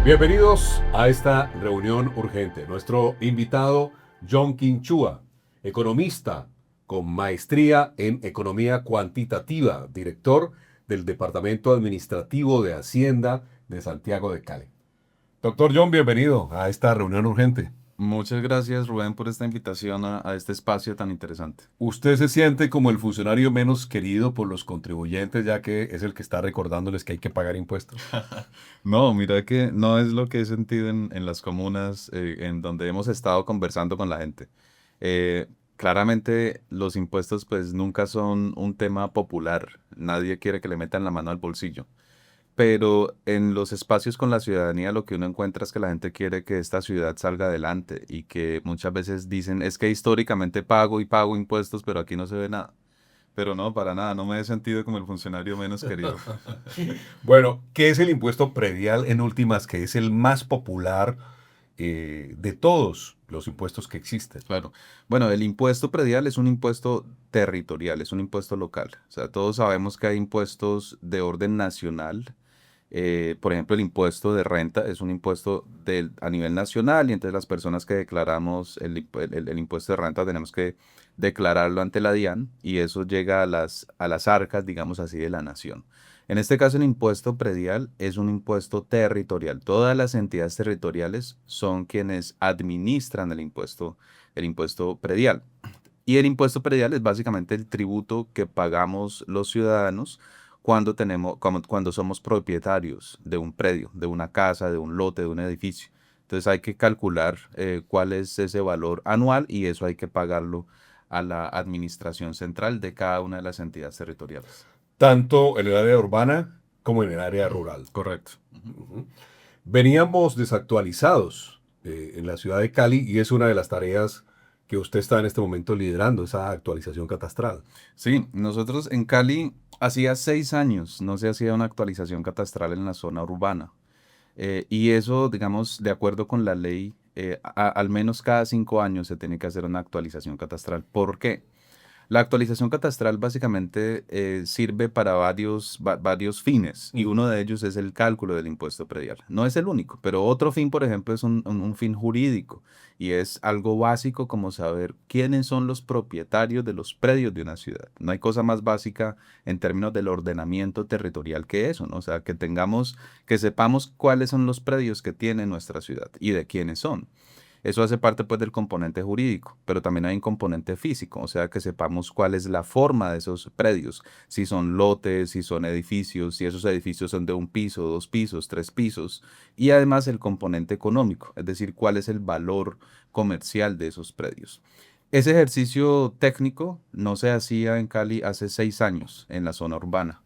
Bienvenidos a esta reunión urgente. Nuestro invitado, John Quinchua, economista con maestría en economía cuantitativa, director del Departamento Administrativo de Hacienda de Santiago de Cali. Doctor John, bienvenido a esta reunión urgente. Muchas gracias, Rubén, por esta invitación a este espacio tan interesante. ¿Usted se siente como el funcionario menos querido por los contribuyentes, ya que es el que está recordándoles que hay que pagar impuestos? No, mira que no es lo que he sentido en las comunas en donde hemos estado conversando con la gente. Eh, Claramente los impuestos pues nunca son un tema popular. Nadie quiere que le metan la mano al bolsillo. Pero en los espacios con la ciudadanía lo que uno encuentra es que la gente quiere que esta ciudad salga adelante y que muchas veces dicen es que históricamente pago y pago impuestos, pero aquí no se ve nada. Pero no, para nada, no me he sentido como el funcionario menos querido. Bueno, ¿qué es el impuesto predial en últimas, que es el más popular de todos los impuestos que existen? Claro. Bueno, el impuesto predial es un impuesto territorial, es un impuesto local. O sea, todos sabemos que hay impuestos de orden nacional. Por ejemplo, el impuesto de renta es un impuesto a nivel nacional y entonces las personas que declaramos el impuesto de renta tenemos que declararlo ante la DIAN y eso llega a las arcas, digamos así, de la nación. En este caso, el impuesto predial es un impuesto territorial. Todas las entidades territoriales son quienes administran el impuesto predial. Y el impuesto predial es básicamente el tributo que pagamos los ciudadanos cuando somos propietarios de un predio, de una casa, de un lote, de un edificio. Entonces hay que calcular cuál es ese valor anual y eso hay que pagarlo a la administración central de cada una de las entidades territoriales. Tanto en el área urbana como en el área rural. Correcto. Ujú. Veníamos desactualizados en la ciudad de Cali y es una de las tareas que usted está en este momento liderando, esa actualización catastral. Sí, nosotros en Cali hacía 6 años no se hacía una actualización catastral en la zona urbana. Y eso, digamos, de acuerdo con la ley, al menos cada 5 años se tiene que hacer una actualización catastral. ¿Por qué? La actualización catastral básicamente sirve para varios fines y Ujú. uno de ellos es el cálculo del impuesto predial. No es el único, pero otro fin, por ejemplo, es un fin jurídico y es algo básico como saber quiénes son los propietarios de los predios de una ciudad. No hay cosa más básica en términos del ordenamiento territorial que eso, ¿no? O sea, que sepamos cuáles son los predios que tiene nuestra ciudad y de quiénes son. Eso hace parte pues del componente jurídico, pero también hay un componente físico, o sea que sepamos cuál es la forma de esos predios, si son lotes, si son edificios, si esos edificios son de un piso, 2 pisos, 3 pisos, y además el componente económico, es decir, cuál es el valor comercial de esos predios. Ese ejercicio técnico no se hacía en Cali hace 6 años en la zona urbana.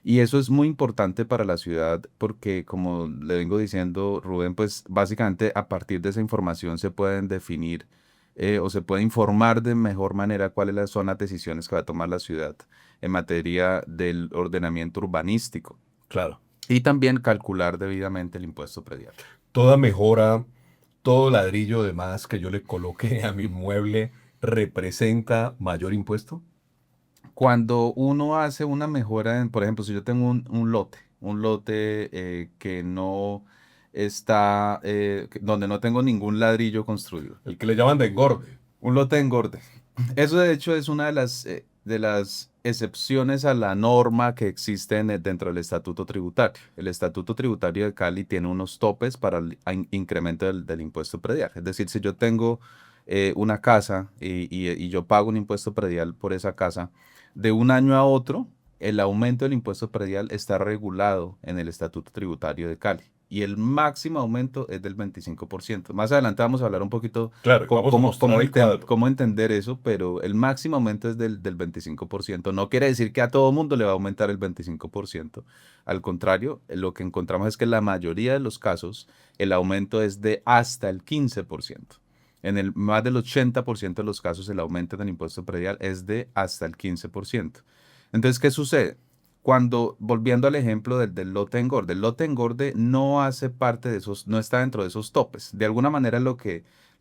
Y eso es muy importante para la ciudad porque, como le vengo diciendo, Rubén, pues básicamente a partir de esa información se pueden definir o se puede informar de mejor manera cuáles son las decisiones que va a tomar la ciudad en materia del ordenamiento urbanístico Claro. y también calcular debidamente el impuesto predial. Toda mejora, todo ladrillo de más que yo le coloque a mi mueble representa mayor impuesto. Cuando uno hace una mejora, por ejemplo, si yo tengo un lote que no está, donde no tengo ningún ladrillo construido, El que le llaman de engorde. un lote de engorde. Eso de hecho es una de las excepciones a la norma que existe dentro del Estatuto Tributario. El Estatuto Tributario de Cali tiene unos topes para el incremento del impuesto predial. Es decir, si yo tengo una casa y yo pago un impuesto predial por esa casa, de un año a otro, el aumento del impuesto predial está regulado en el Estatuto Tributario de Cali. Y el máximo aumento es del 25%. Más adelante vamos a hablar un poquito Claro, y vamos a mostrar el cuadro. cómo entender eso, pero el máximo aumento es del 25%. No quiere decir que a todo mundo le va a aumentar el 25%. Al contrario, lo que encontramos es que en la mayoría de los casos el aumento es de hasta el 15%. En el más del 80% de los casos el aumento del impuesto predial es de hasta el 15%. Entonces, ¿qué sucede? Volviendo al ejemplo del lote engorde, el lote engorde no hace parte de esos, no está dentro de esos topes. De alguna manera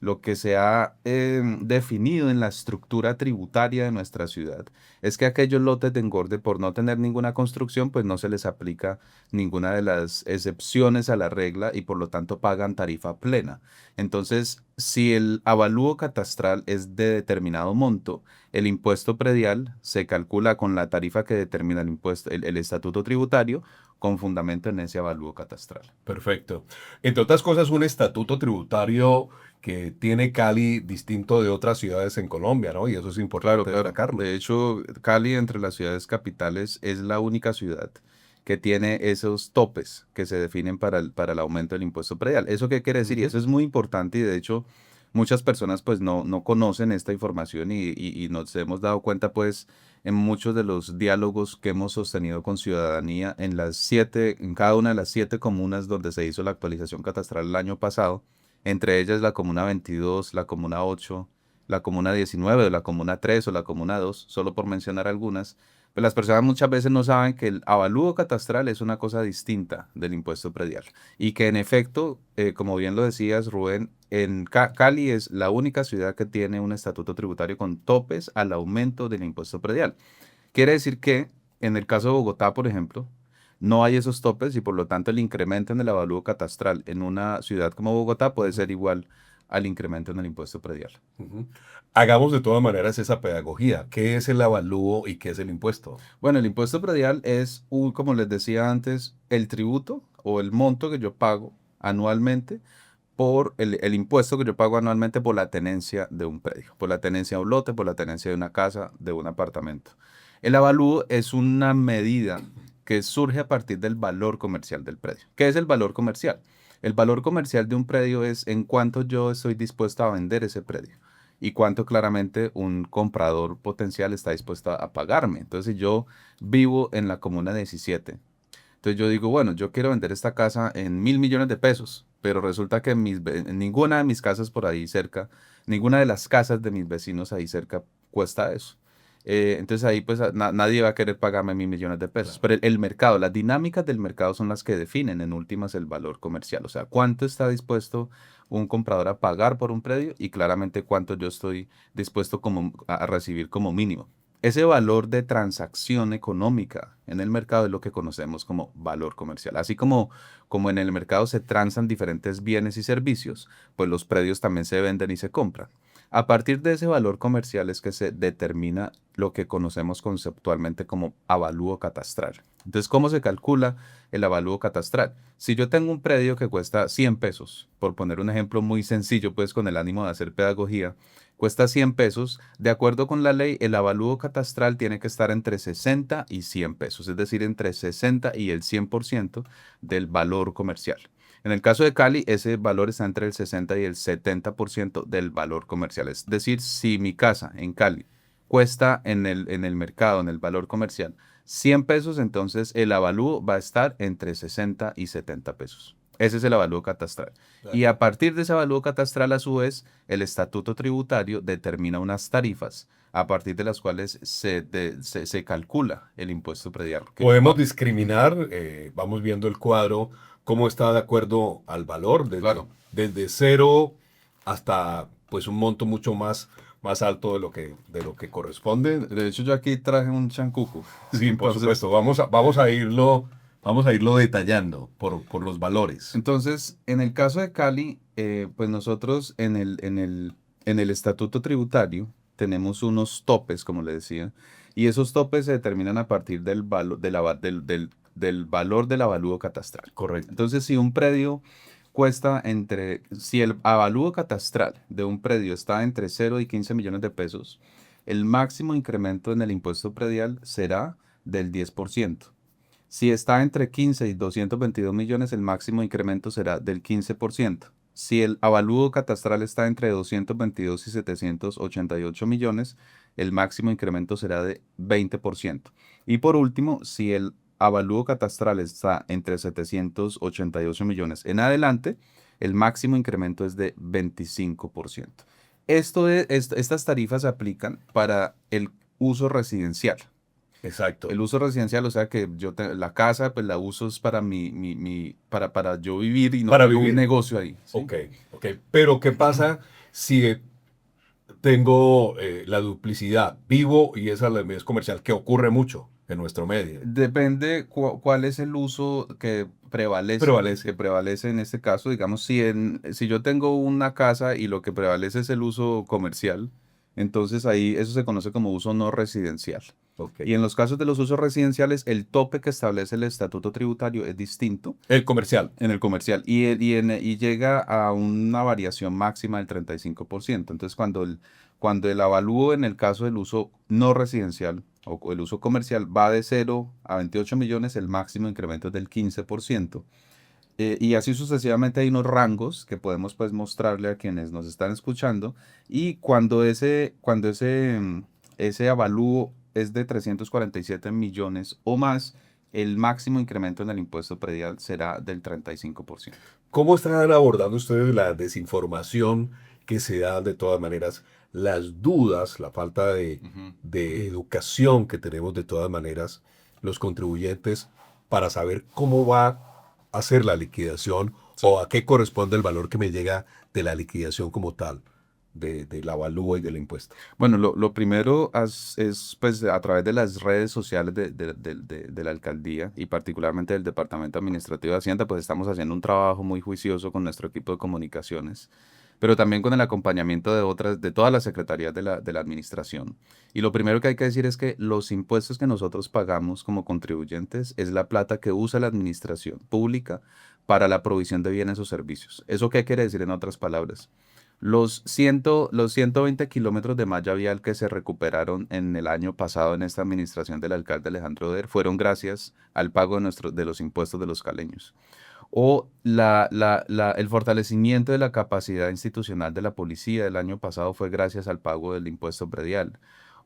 lo que se ha definido en la estructura tributaria de nuestra ciudad es que aquellos lotes de engorde, por no tener ninguna construcción, pues no se les aplica ninguna de las excepciones a la regla y por lo tanto pagan tarifa plena. Entonces, si el avalúo catastral es de determinado monto, el impuesto predial se calcula con la tarifa que determina el impuesto, el estatuto tributario, con fundamento en ese avalúo catastral. Perfecto. Entre otras cosas, un estatuto tributario que tiene Cali distinto de otras ciudades en Colombia, ¿no? Y eso es Claro, importante claro. destacarlo. De hecho, Cali, entre las ciudades capitales, es la única ciudad que tiene esos topes que se definen para el aumento del impuesto predial. ¿Eso qué quiere decir? Y Ujú. eso es muy importante y de hecho muchas personas pues no conocen esta información y nos hemos dado cuenta pues en muchos de los diálogos que hemos sostenido con ciudadanía en cada una de las 7 comunas donde se hizo la actualización catastral el año pasado, entre ellas la comuna 22, la comuna 8, la comuna 19 o la comuna 3 o la comuna 2, solo por mencionar algunas, pues las personas muchas veces no saben que el avalúo catastral es una cosa distinta del impuesto predial y que en efecto, como bien lo decías, Rubén, en Cali es la única ciudad que tiene un estatuto tributario con topes al aumento del impuesto predial. Quiere decir que en el caso de Bogotá, por ejemplo, no hay esos topes y por lo tanto el incremento en el avalúo catastral en una ciudad como Bogotá puede ser igual al incremento en el impuesto predial. Ujú. Hagamos de todas maneras esa pedagogía. ¿Qué es el avalúo y qué es el impuesto? Bueno, el impuesto predial es, como les decía antes, el tributo o el monto que yo pago anualmente por el impuesto que yo pago anualmente por la tenencia de un predio, por la tenencia de un lote, por la tenencia de una casa, de un apartamento. El avalúo es una medida que surge a partir del valor comercial del predio. ¿Qué es el valor comercial? El valor comercial de un predio es en cuánto yo estoy dispuesto a vender ese predio y cuánto claramente un comprador potencial está dispuesto a pagarme. Entonces, si yo vivo en la comuna 17, entonces yo digo, bueno, yo quiero vender esta casa en 1.000 millones de pesos, pero resulta que ninguna de mis casas por ahí cerca, ninguna de las casas de mis vecinos ahí cerca cuesta eso. Entonces ahí pues nadie va a querer pagarme 1.000 millones de pesos. Claro. Pero el mercado, las dinámicas del mercado son las que definen en últimas el valor comercial. O sea, cuánto está dispuesto un comprador a pagar por un predio y claramente cuánto yo estoy dispuesto a recibir como mínimo. Ese valor de transacción económica en el mercado es lo que conocemos como valor comercial. Así como en el mercado se transan diferentes bienes y servicios, pues los predios también se venden y se compran. A partir de ese valor comercial es que se determina lo que conocemos conceptualmente como avalúo catastral. Entonces, ¿cómo se calcula el avalúo catastral? Si yo tengo un predio que cuesta 100 pesos, por poner un ejemplo muy sencillo, pues con el ánimo de hacer pedagogía, cuesta 100 pesos, de acuerdo con la ley, el avalúo catastral tiene que estar entre 60 y 100 pesos, es decir, entre 60 y el 100% del valor comercial. En el caso de Cali, ese valor está entre el 60 y el 70% del valor comercial. Es decir, si mi casa en Cali cuesta en el mercado, en el valor comercial, 100 pesos, entonces el avalúo va a estar entre 60 y 70 pesos. Ese es el avalúo catastral. Y Claro. a partir de ese avalúo catastral, a su vez, el estatuto tributario determina unas tarifas a partir de las cuales se calcula el impuesto predial que yo Podemos pago. discriminar, vamos viendo el cuadro, cómo está de acuerdo al valor, Claro. desde cero hasta pues un monto mucho más alto de lo que corresponde. De hecho, yo aquí traje un chancuco. Sí, por Entonces, supuesto. Vamos a irlo detallando por los valores. en el caso de Cali, pues nosotros en el estatuto tributario tenemos unos topes, como le decía, y esos topes se determinan a partir del valor del avalúo catastral. Correcto. Entonces, si el avalúo catastral de un predio está entre 0 y 15 millones de pesos, el máximo incremento en el impuesto predial será del 10%. Si está entre 15 y 222 millones, el máximo incremento será del 15%. Si el avalúo catastral está entre 222 y 788 millones, el máximo incremento será de 20%. Y por último, si el avalúo catastral está entre 788 millones en adelante, el máximo incremento es de 25%. Estas tarifas se aplican para el uso residencial. Exacto. El uso residencial, o sea que la casa, pues la uso es para para yo vivir y no Para tengo un vivir. negocio ahí, ¿sí? Ok, ok. Pero ¿qué pasa si tengo la duplicidad? Vivo y esa es comercial, que ocurre mucho en nuestro medio. Depende cuál es el uso Prevalece. que prevalece en este caso. Digamos, si yo tengo una casa y lo que prevalece es el uso comercial, entonces ahí eso se conoce como uso no residencial. Ok. Y en los casos de los usos residenciales, el tope que establece el estatuto tributario es distinto El comercial. en el comercial y llega a una variación máxima del 35%. Entonces, cuando el avalúo en el caso del uso no residencial o el uso comercial va de 0 a 28 millones, el máximo incremento es del 15%. Y así sucesivamente hay unos rangos que podemos pues mostrarle a quienes nos están escuchando. Y ese avalúo es de 347 millones o más, el máximo incremento en el impuesto predial será del 35%. ¿Cómo están abordando ustedes la desinformación que se da de todas maneras, las dudas, la falta Ujú. de educación que tenemos de todas maneras los contribuyentes para saber cómo va a ser la liquidación Sí. o a qué corresponde el valor que me llega de la liquidación como tal, del avalúo y del impuesto? Bueno, lo primero es, pues a través de las redes sociales de la alcaldía y particularmente del Departamento Administrativo de Hacienda, pues estamos haciendo un trabajo muy juicioso con nuestro equipo de comunicaciones, pero también con el acompañamiento de todas las secretarías de la administración. Y lo primero que hay que decir es que los impuestos que nosotros pagamos como contribuyentes es la plata que usa la administración pública para la provisión de bienes o servicios. ¿Eso qué quiere decir en otras palabras? Los 120 kilómetros de malla vial que se recuperaron en el año pasado en esta administración del alcalde Alejandro Der fueron gracias al pago de los impuestos de los caleños. O el fortalecimiento de la capacidad institucional de la policía del año pasado fue gracias al pago del impuesto predial.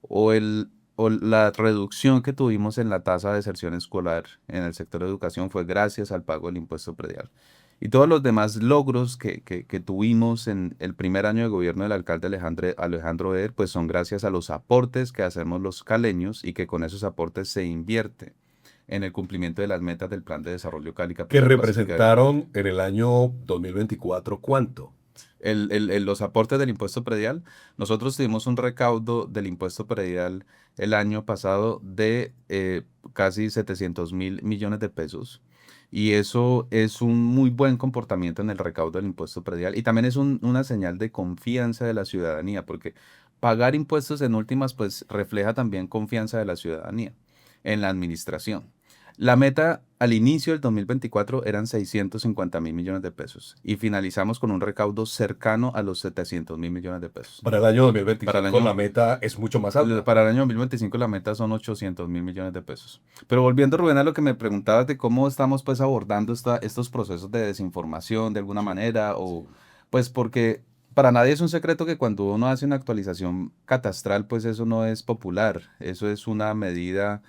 O la reducción que tuvimos en la tasa de deserción escolar en el sector de educación fue gracias al pago del impuesto predial. Y todos los demás logros que tuvimos en el primer año de gobierno del alcalde Alejandro Eder, pues son gracias a los aportes que hacemos los caleños y que con esos aportes se invierte en el cumplimiento de las metas del Plan de Desarrollo Local y Que Capital Pacifica. representaron en el año 2024, ¿cuánto? Los aportes del impuesto predial, nosotros tuvimos un recaudo del impuesto predial el año pasado de casi 700.000 millones de pesos. Y eso es un muy buen comportamiento en el recaudo del impuesto predial. Y también es una señal de confianza de la ciudadanía, porque pagar impuestos en últimas, pues refleja también confianza de la ciudadanía en la administración. La meta al inicio del 2024 eran 650.000 millones de pesos y finalizamos con un recaudo cercano a los 700.000 millones de pesos. Para el año Para el 2025 la año, meta es mucho más alta. para el año 2025 la meta son 800.000 millones de pesos. Pero volviendo, Rubén, a lo que me preguntabas de cómo estamos pues abordando estos procesos de desinformación de alguna manera, o pues porque para nadie es un secreto que cuando uno hace una actualización catastral, pues eso no es popular, eso es una medida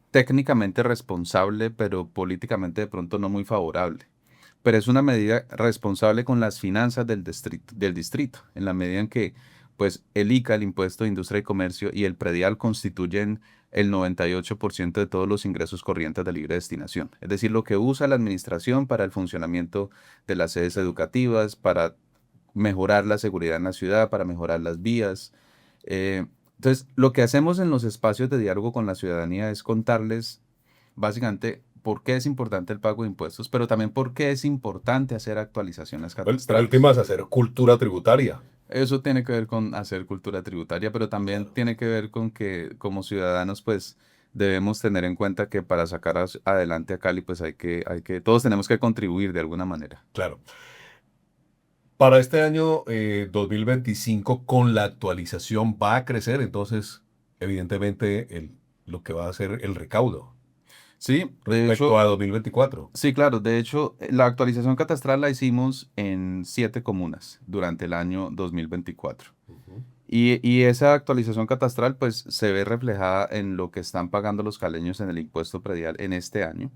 técnicamente responsable, pero políticamente de pronto no muy favorable. Pero es una medida responsable con las finanzas del distrito, en la medida en que pues el ICA, el Impuesto de Industria y Comercio, y el predial constituyen el 98% de todos los ingresos corrientes de libre destinación. Es decir, lo que usa la administración para el funcionamiento de las sedes educativas, para mejorar la seguridad en la ciudad, para mejorar las vías. Eh, entonces, lo que hacemos en los espacios de diálogo con la ciudadanía es contarles básicamente por qué es importante el pago de impuestos, pero también por qué es importante hacer actualizaciones Bueno, la catastrales. última es hacer cultura tributaria. Eso tiene que ver con hacer cultura tributaria, pero también tiene que ver con que como ciudadanos, pues debemos tener en cuenta que para sacar adelante a Cali, pues todos tenemos que contribuir de alguna manera. Claro. Para este año 2025, con la actualización va a crecer, entonces, evidentemente, lo que va a ser el recaudo Sí, de respecto hecho, a 2024. sí, claro. De hecho, la actualización catastral la hicimos en 7 comunas durante el año 2024. Ujú. Y esa actualización catastral, pues, se ve reflejada en lo que están pagando los caleños en el impuesto predial en este año.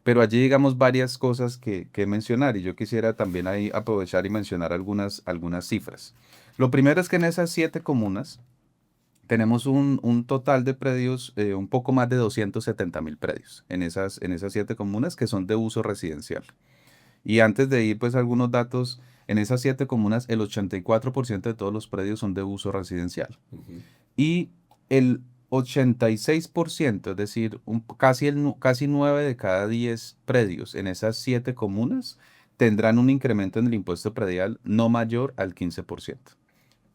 Pero allí, digamos, varias cosas que mencionar y yo quisiera también ahí aprovechar y mencionar algunas cifras. Lo primero es que en esas 7 comunas, Tenemos un total de predios, un poco más de 270.000 predios en esas 7 comunas que son de uso residencial. Y antes de ir, pues algunos datos, en esas 7 comunas, el 84% de todos los predios son de uso residencial. Ujú. Y el 86%, es decir, casi 9 de cada 10 predios en esas 7 comunas tendrán un incremento en el impuesto predial no mayor al 15%.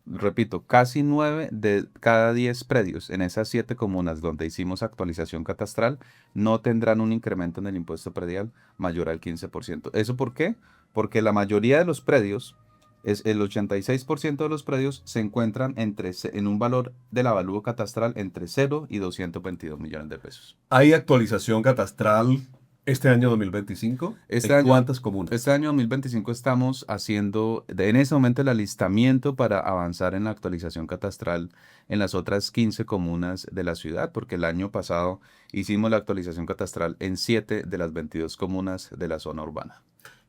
Repito, casi 9 de cada 10 predios en esas 7 comunas donde hicimos actualización catastral no tendrán un incremento en el impuesto predial mayor al 15%. ¿Eso por qué? Porque la mayoría de los predios, el 86% de los predios se encuentran en un valor del avalúo catastral entre 0 y 222 millones de pesos. ¿Hay actualización catastral este año 2025? Este ¿En año, cuántas comunas? este año 2025 estamos haciendo en ese momento el alistamiento para avanzar en la actualización catastral en las otras 15 comunas de la ciudad, porque el año pasado hicimos la actualización catastral en 7 de las 22 comunas de la zona urbana.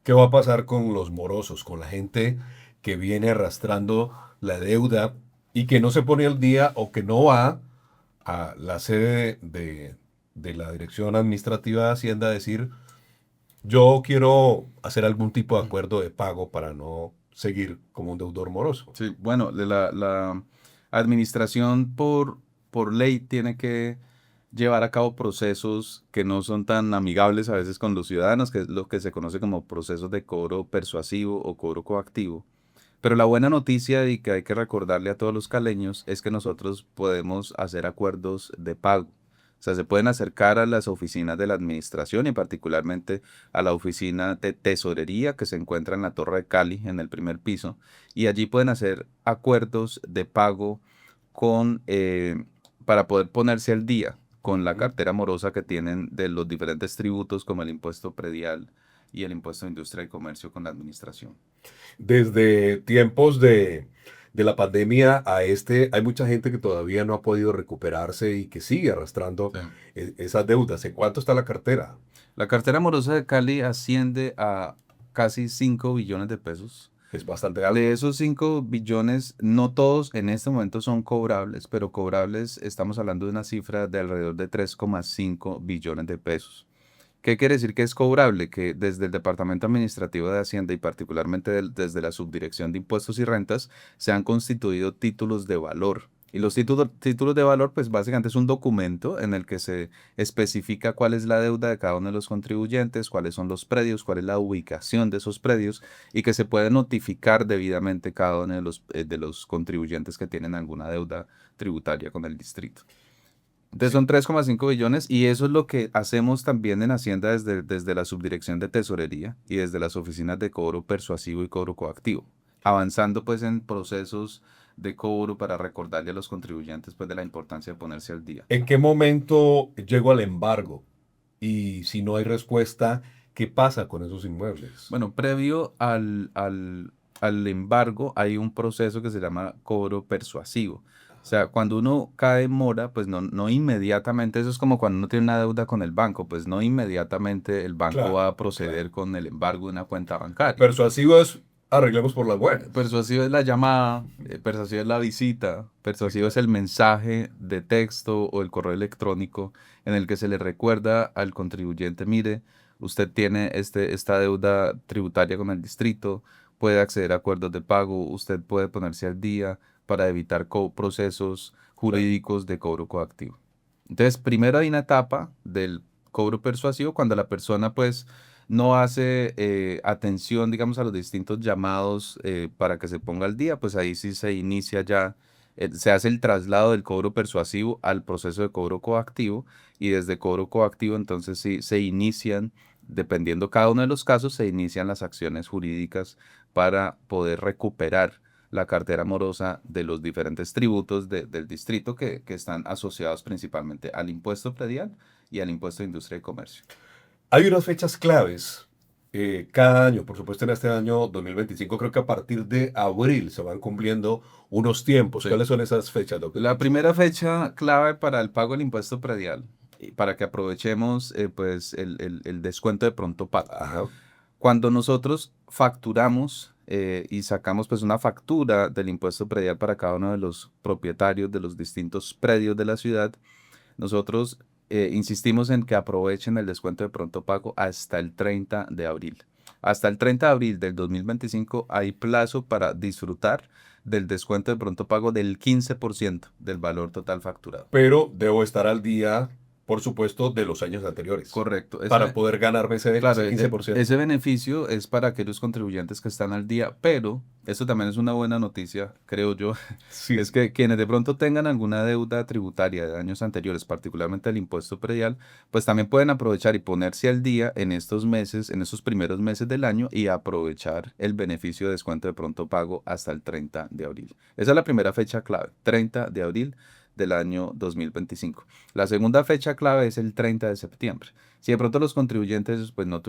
¿Qué va a pasar con los morosos, con la gente que viene arrastrando la deuda y que no se pone al día o que no va a la sede de la Dirección Administrativa de Hacienda a decir, yo quiero hacer algún tipo de acuerdo de pago para no seguir como un deudor moroso? Sí, bueno, la administración por ley tiene que llevar a cabo procesos que no son tan amigables a veces con los ciudadanos, que es lo que se conoce como procesos de cobro persuasivo o cobro coactivo. Pero la buena noticia y que hay que recordarle a todos los caleños es que nosotros podemos hacer acuerdos de pago. O sea, se pueden acercar a las oficinas de la administración y particularmente a la oficina de tesorería que se encuentra en la Torre de Cali, en el primer piso, y allí pueden hacer acuerdos de pago con, para poder ponerse al día con la Ujú. cartera morosa que tienen de los diferentes tributos como el impuesto predial y el impuesto de industria y comercio con la administración. Desde tiempos de la pandemia a este, hay mucha gente que todavía no ha podido recuperarse y que sigue arrastrando Sí. esas deudas. ¿En cuánto está la cartera? La cartera morosa de Cali asciende a casi 5 billones de pesos. Es bastante De alto. esos 5 billones, no todos en este momento son cobrables, pero cobrables estamos hablando de una cifra de alrededor de 3,5 billones de pesos. ¿Qué quiere decir que es cobrable? Que desde el Departamento Administrativo de Hacienda y particularmente desde la Subdirección de Impuestos y Rentas se han constituido títulos de valor. Y los títulos de valor, pues básicamente es un documento en el que se especifica cuál es la deuda de cada uno de los contribuyentes, cuáles son los predios, cuál es la ubicación de esos predios y que se puede notificar debidamente cada uno de los contribuyentes que tienen alguna deuda tributaria con el distrito. Entonces Sí. son 3,5 billones y eso es lo que hacemos también en Hacienda desde la subdirección de tesorería y desde las oficinas de cobro persuasivo y cobro coactivo, avanzando pues en procesos de cobro para recordarle a los contribuyentes pues de la importancia de ponerse al día. ¿En qué momento llego al embargo? Y si no hay respuesta, ¿qué pasa con esos inmuebles? Bueno, previo al embargo hay un proceso que se llama cobro persuasivo. O sea, cuando uno cae en mora, pues no inmediatamente, eso es como cuando uno tiene una deuda con el banco, pues no inmediatamente el banco Claro, va a claro. proceder con el embargo de una cuenta bancaria. Persuasivo es arreglemos por las buenas. Persuasivo es la llamada, persuasivo es la visita, Sí, persuasivo es claro. el mensaje de texto o el correo electrónico en el que se le recuerda al contribuyente, mire, usted tiene esta deuda tributaria con el distrito, puede acceder a acuerdos de pago, usted puede ponerse al día para evitar procesos Claro. jurídicos de cobro coactivo. Entonces, primero hay una etapa del cobro persuasivo cuando la persona pues no hace atención, digamos, a los distintos llamados para que se ponga al día, pues ahí sí se inicia ya, se hace el traslado del cobro persuasivo al proceso de cobro coactivo y desde cobro coactivo entonces sí se inician, dependiendo cada uno de los casos, se inician las acciones jurídicas para poder recuperar la cartera morosa de los diferentes tributos del distrito que están asociados principalmente al impuesto predial y al impuesto de industria y comercio. Hay unas fechas claves cada año, por supuesto en este año 2025, creo que a partir de abril se van cumpliendo unos tiempos. Sí. ¿Cuáles son esas fechas, doctor La Quincho? primera fecha clave para el pago del impuesto predial, y para que aprovechemos pues el descuento de pronto pago. Ajá. Cuando nosotros facturamos y sacamos pues una factura del impuesto predial para cada uno de los propietarios de los distintos predios de la ciudad, nosotros insistimos en que aprovechen el descuento de pronto pago hasta el 30 de abril. Hasta el 30 de abril del 2025 hay plazo para disfrutar del descuento de pronto pago del 15% del valor total facturado. Pero debo estar al día, por supuesto, de los años anteriores. Correcto. Para poder ganarme Claro, ese 15%. ese beneficio es para aquellos contribuyentes que están al día, pero eso también es una buena noticia, creo yo, Sí. es que quienes de pronto tengan alguna deuda tributaria de años anteriores, particularmente el impuesto predial, pues también pueden aprovechar y ponerse al día en estos meses, en estos primeros meses del año y aprovechar el beneficio de descuento de pronto pago hasta el 30 de abril. Esa es la primera fecha clave, 30 de abril del año 2025. La segunda fecha clave es el 30 de septiembre. Si de pronto los contribuyentes pues no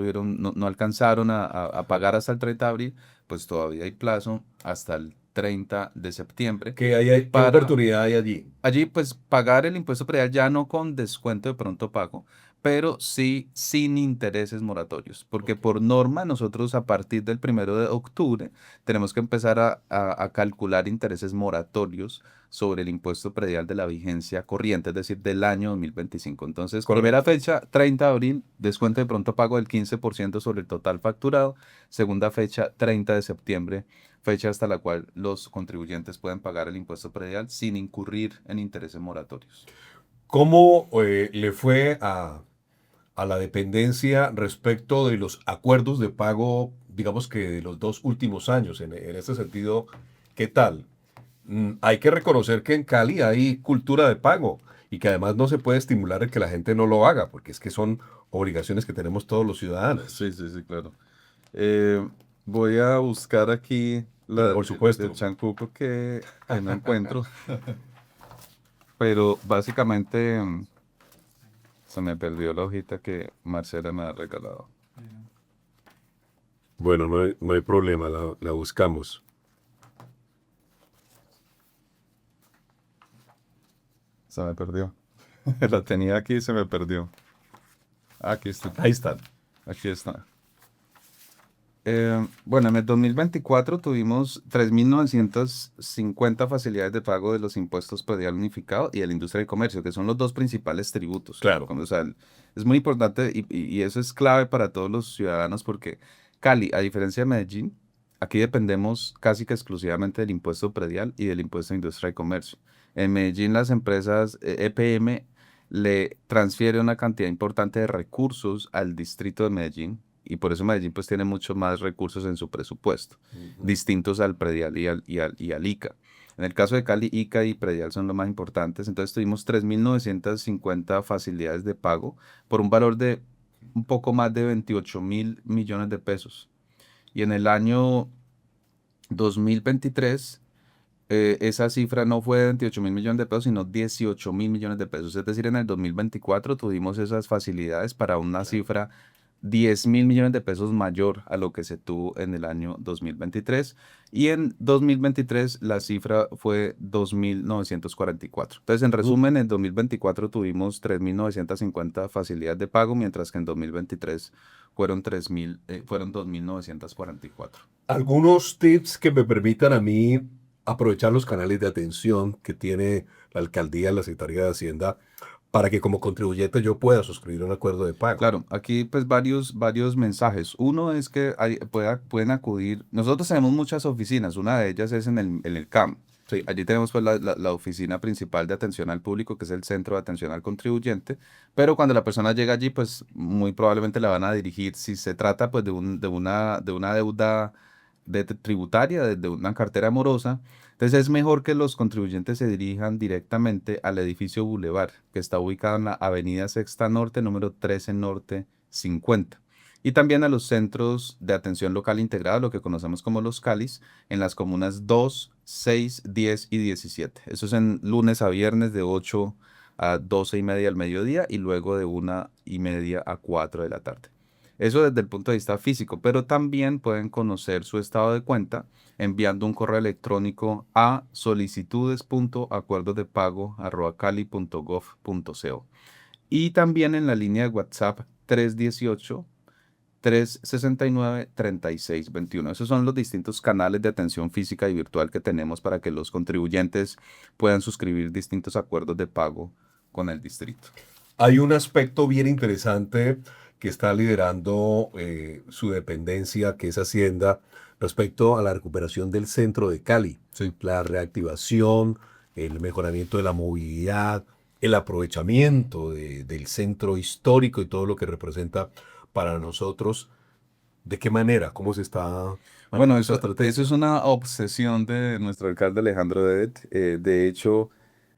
alcanzaron a pagar hasta el 30 de abril, pues todavía hay plazo hasta el 30 de septiembre. ¿Qué oportunidad hay allí? Allí pues pagar el impuesto predial ya no con descuento de pronto pago, pero sí sin intereses moratorios, porque por norma nosotros a partir del 1 de octubre tenemos que empezar a calcular intereses moratorios sobre el impuesto predial de la vigencia corriente, es decir, del año 2025. Entonces, Correcto. primera fecha, 30 de abril, descuento de pronto pago del 15% sobre el total facturado. Segunda fecha, 30 de septiembre, fecha hasta la cual los contribuyentes pueden pagar el impuesto predial sin incurrir en intereses moratorios. ¿Cómo le fue a la dependencia respecto de los acuerdos de pago, digamos que de los 2 últimos años? En este sentido, ¿qué tal? Hay que reconocer que en Cali hay cultura de pago y que además no se puede estimular el que la gente no lo haga, porque es que son obligaciones que tenemos todos los ciudadanos. Sí, claro. Voy a buscar aquí Por supuesto. el chancú porque no encuentro. Pero básicamente se me perdió la hojita que Marcela me ha regalado. Bueno, no hay problema, la buscamos. Se me perdió. La tenía aquí y se me perdió. Aquí está. Ahí están. Aquí está. Bueno, en el 2024 tuvimos 3.950 facilidades de pago de los impuestos predial unificado y de la industria y comercio, que son los dos principales tributos. Claro. O sea, es muy importante y eso es clave para todos los ciudadanos porque Cali, a diferencia de Medellín, aquí dependemos casi que exclusivamente del impuesto predial y del impuesto de industria y comercio. En Medellín las empresas EPM le transfieren una cantidad importante de recursos al distrito de Medellín y por eso Medellín pues tiene mucho más recursos en su presupuesto, distintos al predial y al ICA. En el caso de Cali, ICA y predial son los más importantes, entonces tuvimos 3.950 facilidades de pago por un valor de un poco más de 28.000 millones de pesos. Y en el año 2023 esa cifra no fue de 28.000 millones de pesos, sino 18.000 millones de pesos. Es decir, en el 2024 tuvimos esas facilidades para una cifra 10.000 millones de pesos mayor a lo que se tuvo en el año 2023. Y en 2023 la cifra fue 2.944. Entonces, en resumen, en 2024 tuvimos 3.950 facilidades de pago, mientras que en 2023 fueron 2.944. Algunos tips que me permitan a mí aprovechar los canales de atención que tiene la alcaldía, la Secretaría de Hacienda, para que como contribuyente yo pueda suscribir un acuerdo de pago. Claro, aquí pues varios mensajes. Uno es que pueden acudir, nosotros tenemos muchas oficinas, una de ellas es en el CAM. Sí. Allí tenemos pues la oficina principal de atención al público, que es el Centro de Atención al Contribuyente, pero cuando la persona llega allí, pues muy probablemente la van a dirigir, si se trata pues de una deuda tributaria, de una cartera morosa. Entonces es mejor que los contribuyentes se dirijan directamente al edificio Boulevard, que está ubicado en la Avenida Sexta Norte, número 13 Norte 50. Y también a los centros de atención local integrada, lo que conocemos como los CALIs, en las comunas 2, 6, 10 y 17. Eso es en lunes a viernes de 8 a 12:30 del mediodía y luego de 1:30 a 4 de la tarde. Eso desde el punto de vista físico, pero también pueden conocer su estado de cuenta enviando un correo electrónico a solicitudes.acuerdosdepago@cali.gov.co y también en la línea de WhatsApp 318 369-3621. Esos son los distintos canales de atención física y virtual que tenemos para que los contribuyentes puedan suscribir distintos acuerdos de pago con el distrito. Hay un aspecto bien interesante que está liderando su dependencia, que es Hacienda, respecto a la recuperación del centro de Cali. Sí. La reactivación, el mejoramiento de la movilidad, el aprovechamiento del centro histórico y todo lo que representa para nosotros. ¿De qué manera? ¿Cómo se está Bueno, manejando esta eso estrategia? es una obsesión de nuestro alcalde Alejandro Dedet. De hecho,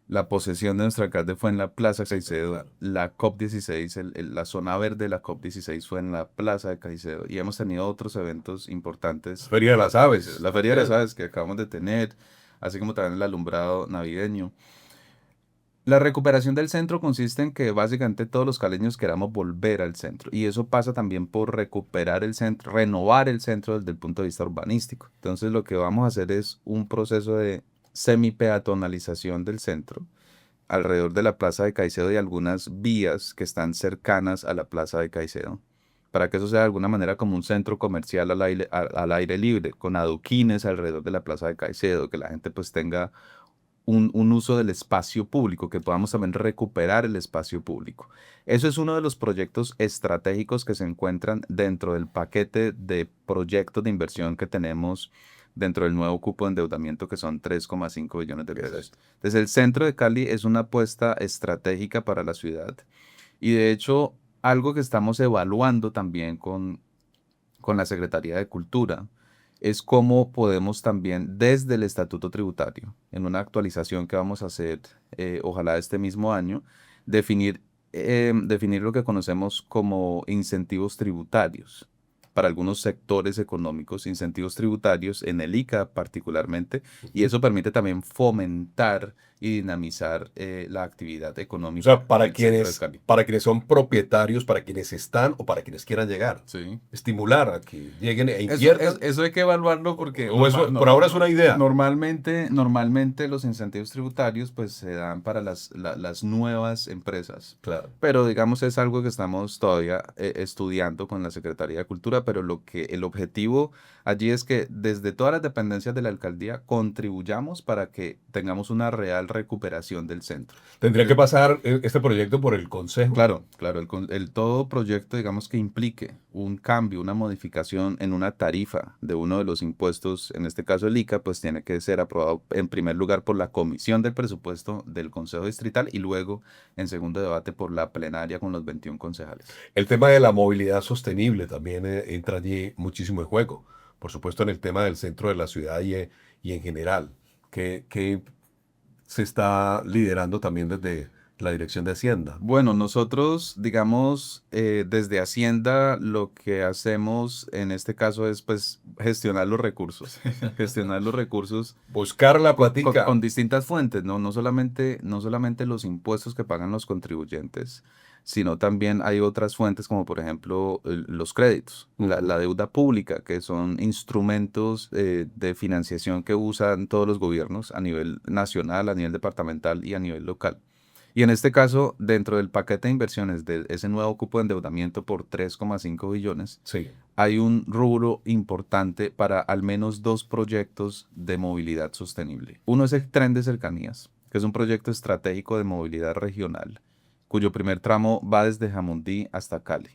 la posesión de nuestro alcalde fue en la Plaza Caicedo. Claro. La COP16, la zona verde de la COP16 fue en la Plaza de Caicedo. Y hemos tenido otros eventos importantes. Feria de las Aves. La Feria de las Aves que acabamos de tener, así como también el alumbrado navideño. La recuperación del centro consiste en que básicamente todos los caleños queramos volver al centro y eso pasa también por recuperar el centro, renovar el centro desde el punto de vista urbanístico. Entonces lo que vamos a hacer es un proceso de semi-peatonalización del centro alrededor de la Plaza de Caicedo y algunas vías que están cercanas a la Plaza de Caicedo para que eso sea de alguna manera como un centro comercial al aire libre, con adoquines alrededor de la Plaza de Caicedo, que la gente pues tenga un uso del espacio público, que podamos también recuperar el espacio público. Eso es uno de los proyectos estratégicos que se encuentran dentro del paquete de proyectos de inversión que tenemos dentro del nuevo cupo de endeudamiento, que son 3,5 billones de pesos. Entonces, el centro de Cali es una apuesta estratégica para la ciudad y de hecho algo que estamos evaluando también con la Secretaría de Cultura es cómo podemos también desde el estatuto tributario, en una actualización que vamos a hacer, ojalá este mismo año, definir lo que conocemos como incentivos tributarios para algunos sectores económicos, incentivos tributarios en el ICA particularmente, y eso permite también fomentar y dinamizar la actividad O económica sea, del centro de Cali. para quienes son propietarios, para quienes están o para quienes quieran llegar. Sí. Estimular a que lleguen e Eso, inviertan. eso hay que evaluarlo porque O eso, por ahora es una idea. normalmente los incentivos tributarios pues se dan para las nuevas empresas. Claro. Pero digamos es algo que estamos todavía estudiando con la Secretaría de Cultura, pero el objetivo allí es que desde todas las dependencias de la alcaldía contribuyamos para que tengamos una real recuperación del centro. Tendría que pasar este proyecto por el Consejo. Claro, claro, todo proyecto, digamos, que implique un cambio, una modificación en una tarifa de uno de los impuestos, en este caso el ICA, pues tiene que ser aprobado en primer lugar por la Comisión del Presupuesto del Consejo Distrital y luego en segundo debate por la plenaria con los 21 concejales. El tema de la movilidad sostenible también entra allí muchísimo en juego. Por supuesto, en el tema del centro de la ciudad y en general, que se está liderando también desde la Dirección de Hacienda. Bueno, nosotros, digamos, desde Hacienda lo que hacemos en este caso es pues gestionar los recursos, gestionar los recursos Buscar la platica. con distintas fuentes, ¿no? No solamente los impuestos que pagan los contribuyentes, sino también hay otras fuentes como por ejemplo los créditos, la deuda pública, que son instrumentos de financiación que usan todos los gobiernos a nivel nacional, a nivel departamental y a nivel local. Y en este caso, dentro del paquete de inversiones de ese nuevo cupo de endeudamiento por 3,5 billones, Sí. hay un rubro importante para al menos dos proyectos de movilidad sostenible. Uno es el Tren de Cercanías, que es un proyecto estratégico de movilidad regional, cuyo primer tramo va desde Jamundí hasta Cali.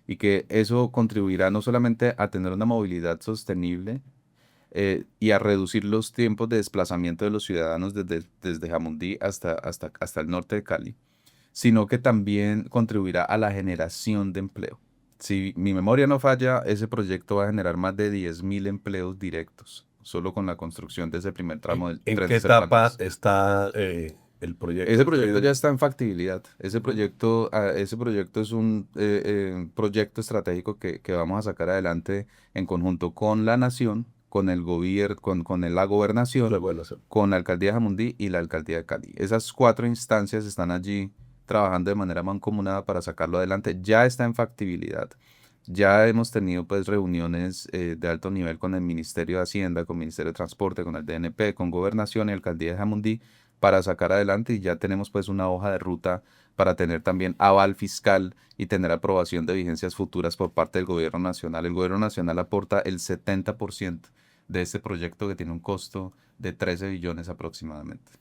Y que eso contribuirá no solamente a tener una movilidad sostenible, y a reducir los tiempos de desplazamiento de los ciudadanos desde Jamundí hasta el norte de Cali, sino que también contribuirá a la generación de empleo. Si mi memoria no falla, ese proyecto va a generar más de 10.000 empleos directos, solo con la construcción de ese primer tramo del ¿En tren qué de etapa Cercanías. está el proyecto? Ese proyecto ya está en factibilidad. Ese proyecto es un proyecto estratégico que vamos a sacar adelante en conjunto con la nación, con el gobierno, con la gobernación, Bueno, sí. con la alcaldía de Jamundí y la alcaldía de Cali. Esas cuatro instancias están allí trabajando de manera mancomunada para sacarlo adelante. Ya está en factibilidad. Ya hemos tenido pues reuniones de alto nivel con el Ministerio de Hacienda, con el Ministerio de Transporte, con el DNP, con Gobernación y Alcaldía de Jamundí para sacar adelante y ya tenemos pues una hoja de ruta para tener también aval fiscal y tener aprobación de vigencias futuras por parte del gobierno nacional. El gobierno nacional aporta el 70% de este proyecto que tiene un costo de 13 billones aproximadamente.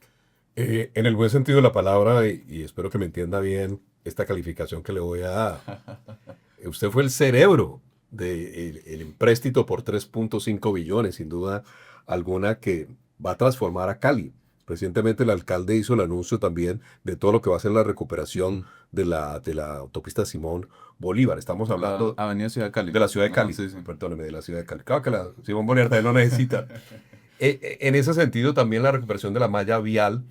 En el buen sentido de la palabra, y espero que me entienda bien esta calificación que le voy a dar, usted fue el cerebro del el empréstito por 3.5 billones, sin duda alguna, que va a transformar a Cali. Recientemente el alcalde hizo el anuncio también de todo lo que va a ser la recuperación Mm. de la autopista Simón Bolívar. Estamos La hablando Avenida Ciudad de Cali. de la ciudad de Ajá, Cali, sí, sí. perdóneme, de la ciudad de Cali. Claro que la Simón Bolívar también lo necesita. En ese sentido, también la recuperación de la malla vial,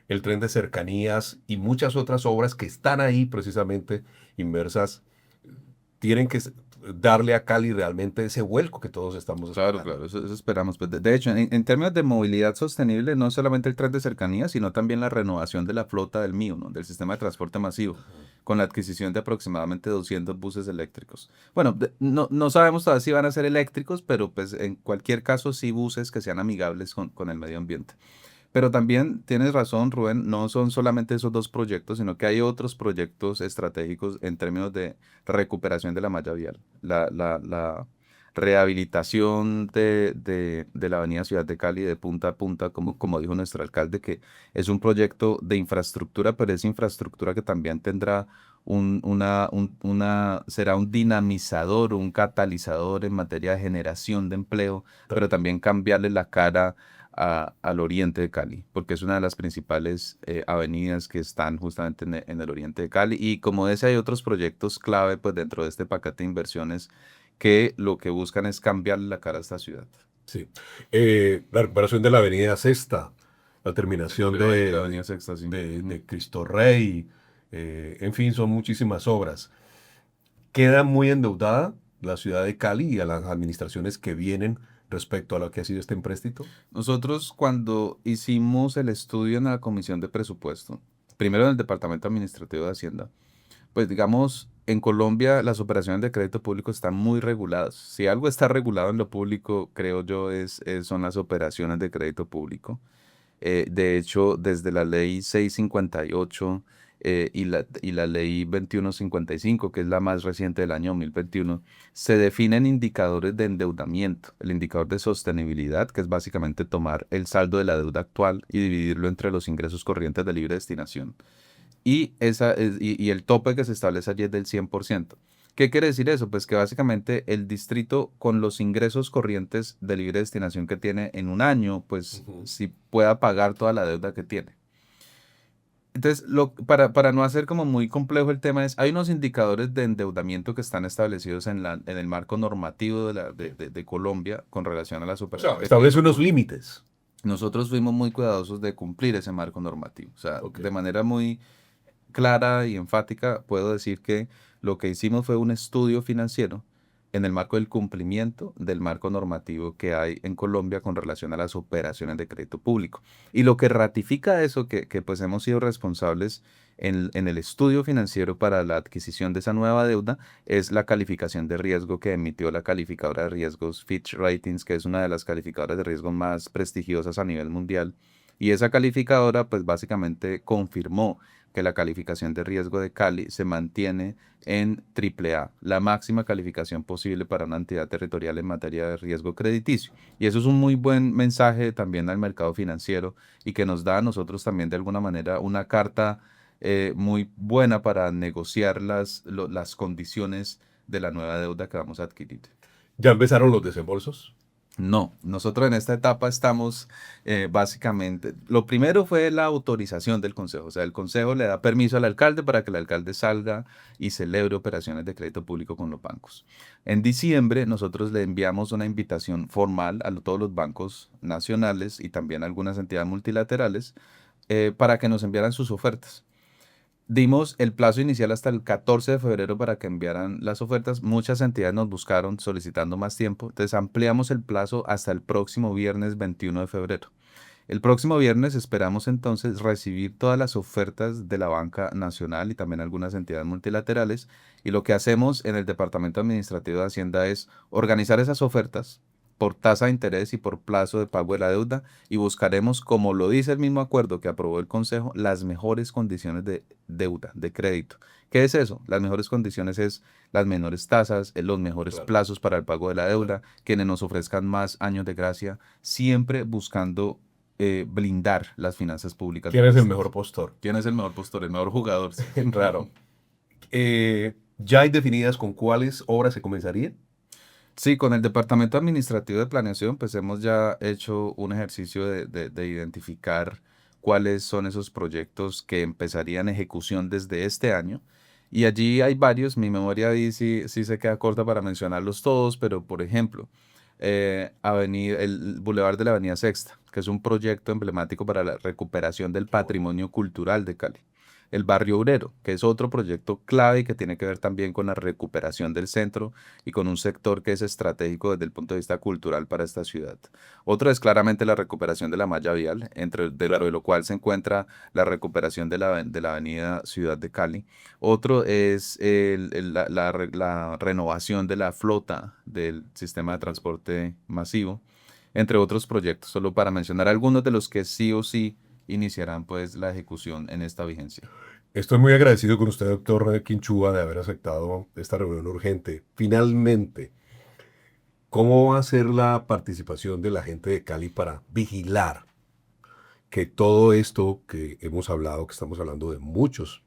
el tren de cercanías y muchas otras obras que están ahí precisamente inmersas, tienen que darle a Cali realmente ese vuelco que todos estamos Claro, esperando. claro, eso esperamos. Pues, de hecho, en términos de movilidad sostenible, no solamente el tren de cercanía, sino también la renovación de la flota del MIO, ¿no? Del sistema de transporte masivo, con la adquisición de aproximadamente 200 buses eléctricos. Bueno, no sabemos todavía si van a ser eléctricos, pero pues en cualquier caso sí buses que sean amigables con el medio ambiente. Pero también tienes razón, Rubén, no son solamente esos dos proyectos, sino que hay otros proyectos estratégicos en términos de recuperación de la malla vial. La rehabilitación de la avenida Ciudad de Cali de punta a punta, como dijo nuestro alcalde, que es un proyecto de infraestructura, pero es infraestructura que también tendrá será un dinamizador, un catalizador en materia de generación de empleo, pero también cambiarle la cara al oriente de Cali, porque es una de las principales avenidas que están justamente en el oriente de Cali. Y como ese hay otros proyectos clave pues dentro de este paquete de inversiones que lo que buscan es cambiarle la cara a esta ciudad. Sí. La recuperación de la avenida Sexta, la terminación La de, avenida Sexta, sí. de Cristo Rey, en fin, son muchísimas obras. Queda muy endeudada la ciudad de Cali y a las administraciones que vienen respecto a lo que ha sido este empréstito. Nosotros cuando hicimos el estudio en la Comisión de Presupuesto, primero en el Departamento Administrativo de Hacienda, pues digamos, en Colombia las operaciones de crédito público están muy reguladas. Si algo está regulado en lo público, creo yo, son las operaciones de crédito público. De hecho, desde la ley 658 y la ley 2155, que es la más reciente del año 2021, se definen indicadores de endeudamiento. El indicador de sostenibilidad, que es básicamente tomar el saldo de la deuda actual y dividirlo entre los ingresos corrientes de libre destinación. Y el tope que se establece allí es del 100%. ¿Qué quiere decir eso? Pues que básicamente el distrito con los ingresos corrientes de libre destinación que tiene en un año, pues Ujú. si pueda pagar toda la deuda que tiene. Entonces, para no hacer como muy complejo el tema hay unos indicadores de endeudamiento que están establecidos en el marco normativo de Colombia con relación a las O sea, operaciones de establece crédito unos público. límites. Nosotros fuimos muy cuidadosos de cumplir ese marco normativo. O sea, Ok. de manera muy clara y enfática, puedo decir que lo que hicimos fue un estudio financiero en el marco del cumplimiento del marco normativo que hay en Colombia con relación a las operaciones de crédito público. Y lo que ratifica eso, que pues hemos sido responsables en el estudio financiero para la adquisición de esa nueva deuda, es la calificación de riesgo que emitió la calificadora de riesgos Fitch Ratings, que es una de las calificadoras de riesgo más prestigiosas a nivel mundial. Y esa calificadora, pues básicamente confirmó que la calificación de riesgo de Cali se mantiene en AAA, la máxima calificación posible para una entidad territorial en materia de riesgo crediticio. Y eso es un muy buen mensaje también al mercado financiero y que nos da a nosotros también de alguna manera una carta muy buena para negociar las condiciones de la nueva deuda que vamos a adquirir. ¿Ya empezaron los desembolsos? No, nosotros en esta etapa estamos básicamente, lo primero fue la autorización del consejo, o sea, el consejo le da permiso al alcalde para que el alcalde salga y celebre operaciones de crédito público con los bancos. En diciembre nosotros le enviamos una invitación formal a todos los bancos nacionales y también a algunas entidades multilaterales para que nos enviaran sus ofertas. Dimos el plazo inicial hasta el 14 de febrero para que enviaran las ofertas. Muchas entidades nos buscaron solicitando más tiempo. Entonces ampliamos el plazo hasta el próximo viernes 21 de febrero. El próximo viernes esperamos entonces recibir todas las ofertas de la banca nacional y también algunas entidades multilaterales. Y lo que hacemos en el Departamento Administrativo de Hacienda es organizar esas ofertas por tasa de interés y por plazo de pago de la deuda y buscaremos, como lo dice el mismo acuerdo que aprobó el Consejo, las mejores condiciones de deuda, de crédito. ¿Qué es eso? Las mejores condiciones es las menores tasas, los mejores Claro, plazos para el pago de la claro. deuda, quienes nos ofrezcan más años de gracia, siempre buscando blindar las finanzas públicas ¿Quién del es el Estado. mejor postor? ¿Quién es el mejor postor, el mejor jugador? Sí. Raro. ¿Ya hay definidas con cuáles obras se comenzarían? Sí, con el Departamento Administrativo de Planeación, pues hemos ya hecho un ejercicio de identificar cuáles son esos proyectos que empezarían ejecución desde este año. Y allí hay varios, mi memoria ahí sí se queda corta para mencionarlos todos, pero por ejemplo, el Boulevard de la Avenida Sexta, que es un proyecto emblemático para la recuperación del Qué bueno. patrimonio cultural de Cali. El Barrio Obrero, que es otro proyecto clave y que tiene que ver también con la recuperación del centro y con un sector que es estratégico desde el punto de vista cultural para esta ciudad. Otro es claramente la recuperación de la malla vial, dentro de Claro. lo cual se encuentra la recuperación de la avenida Ciudad de Cali. Otro es la renovación de la flota del sistema de Ujú. transporte masivo, entre otros proyectos, solo para mencionar algunos de los que sí o sí iniciarán pues la ejecución en esta vigencia. Estoy muy agradecido con usted, doctor Quinchúa, de haber aceptado esta reunión urgente. Finalmente, ¿cómo va a ser la participación de la gente de Cali para vigilar que todo esto que hemos hablado, que estamos hablando de muchos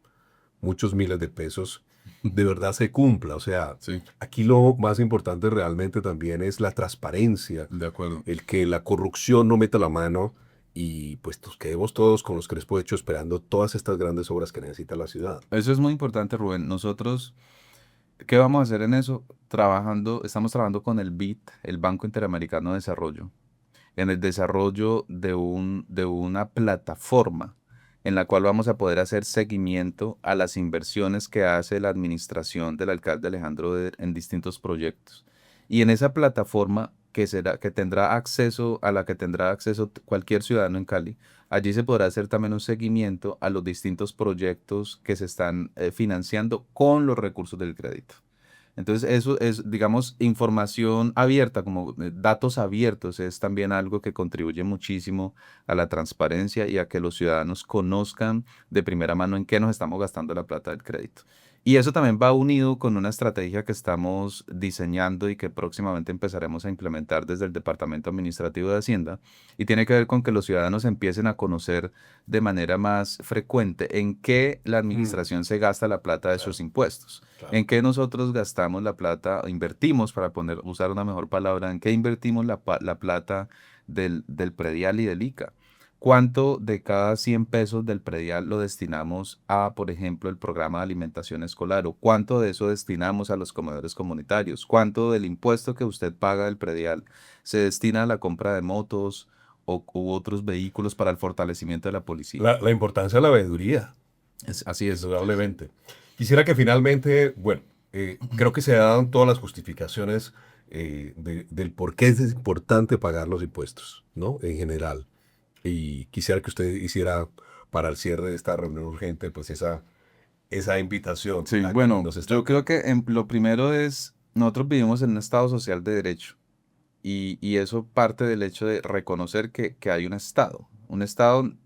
miles de pesos, de verdad se cumpla? O sea, Sí, aquí lo más importante realmente también es la transparencia, de acuerdo. el que la corrupción no meta la mano y pues nos quedemos todos con los crespos hechos esperando todas estas grandes obras que necesita la ciudad. Eso es muy importante, Rubén. Nosotros, ¿qué vamos a hacer en eso? Estamos trabajando con el BID, el Banco Interamericano de Desarrollo, en el desarrollo de una plataforma en la cual vamos a poder hacer seguimiento a las inversiones que hace la administración del alcalde Alejandro Eder en distintos proyectos. Y en esa plataforma que tendrá acceso, a la que tendrá acceso cualquier ciudadano en Cali, allí se podrá hacer también un seguimiento a los distintos proyectos que se están financiando con los recursos del crédito. Entonces, eso es, digamos, información abierta, como datos abiertos, es también algo que contribuye muchísimo a la transparencia y a que los ciudadanos conozcan de primera mano en qué nos estamos gastando la plata del crédito. Y eso también va unido con una estrategia que estamos diseñando y que próximamente empezaremos a implementar desde el Departamento Administrativo de Hacienda, y tiene que ver con que los ciudadanos empiecen a conocer de manera más frecuente en qué la Mm, administración se gasta la plata de sus claro, impuestos. claro. ¿En qué nosotros gastamos la plata, o invertimos, para usar una mejor palabra, en qué invertimos la plata del predial y del ICA? ¿Cuánto de cada 100 pesos del predial lo destinamos a, por ejemplo, el programa de alimentación escolar? ¿O cuánto de eso destinamos a los comedores comunitarios? ¿Cuánto del impuesto que usted paga del predial se destina a la compra de motos u otros vehículos para el fortalecimiento de la policía? La importancia de la veeduría, Así es. indudablemente. Quisiera que finalmente, bueno, creo que se dan todas las justificaciones del por qué es importante pagar los impuestos, ¿no? En general. Y quisiera que usted hiciera para el cierre de esta reunión urgente, pues esa invitación Sí, a quien bueno, nos está. yo creo que lo primero es, nosotros vivimos en un estado social de derecho y eso parte del hecho de reconocer que hay un estado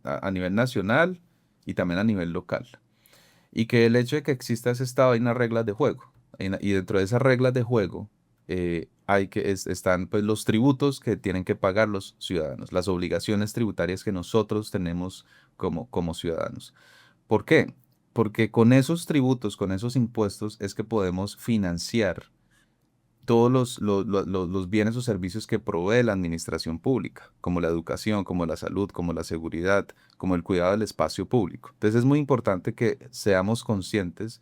a nivel nacional y también a nivel local. Y que el hecho de que exista ese estado hay unas reglas de juego. Y dentro de esas reglas de juego están pues los tributos que tienen que pagar los ciudadanos, las obligaciones tributarias que nosotros tenemos como ciudadanos. ¿Por qué? Porque con esos tributos, con esos impuestos, es que podemos financiar todos los bienes o servicios que provee la administración pública, como la educación, como la salud, como la seguridad, como el cuidado del espacio público. Entonces es muy importante que seamos conscientes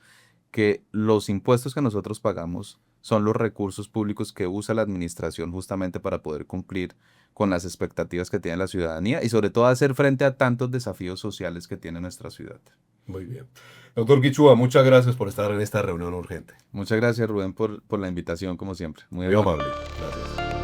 que los impuestos que nosotros pagamos son los recursos públicos que usa la administración justamente para poder cumplir con las expectativas que tiene la ciudadanía y sobre todo hacer frente a tantos desafíos sociales que tiene nuestra ciudad. Muy bien. Doctor Quichua, muchas gracias por estar en esta reunión urgente. Muchas gracias, Rubén, por la invitación, como siempre. Muy Muy amable. amable. Gracias.